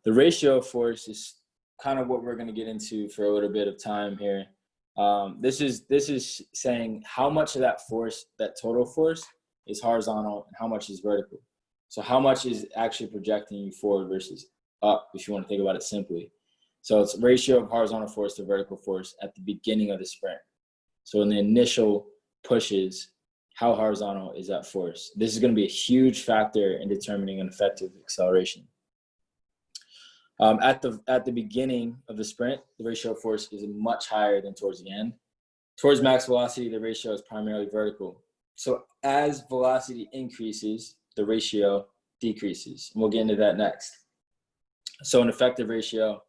The ratio of force is kind of what we're going to get into for a little bit of time here. This is saying how much of that force, that total force, is horizontal and how much is vertical. So how much is actually projecting you forward versus up, if you want to think about it simply. So it's ratio of horizontal force to vertical force at the beginning of the sprint. So in the initial pushes, how horizontal is that force? This is going to be a huge factor in determining an effective acceleration. At the beginning of the sprint, the ratio of force is much higher than towards the end. Towards max velocity, the ratio is primarily vertical. So as velocity increases, the ratio decreases. And we'll get into that next. So an effective ratio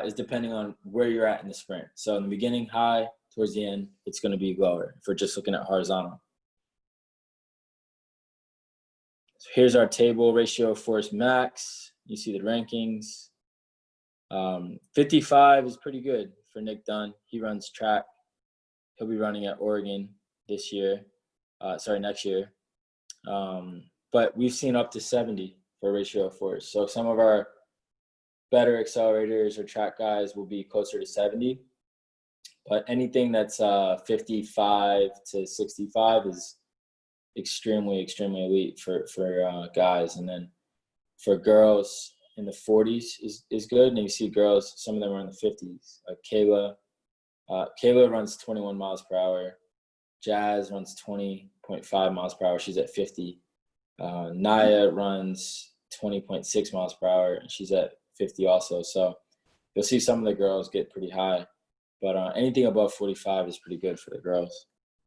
is depending on where you're at in the sprint. So in the beginning, high. Towards the end, it's going to be lower if we're just looking at horizontal. So here's our table, ratio of force max. You see the rankings. 55 is pretty good for Nick Dunn. He runs track. He'll be running at Oregon next year. But we've seen up to 70 for ratio of force. So some of our better accelerators or track guys will be closer to 70. But anything that's 55 to 65 is extremely, extremely elite for guys. And then for girls, in the 40s is good. And you see girls, some of them are in the 50s. Like Kayla. Kayla runs 21 miles per hour. Jazz runs 20.5 miles per hour. She's at 50. Naya runs 20.6 miles per hour, and she's at 50 also. So you'll see some of the girls get pretty high. But anything above 45 is pretty good for the girls.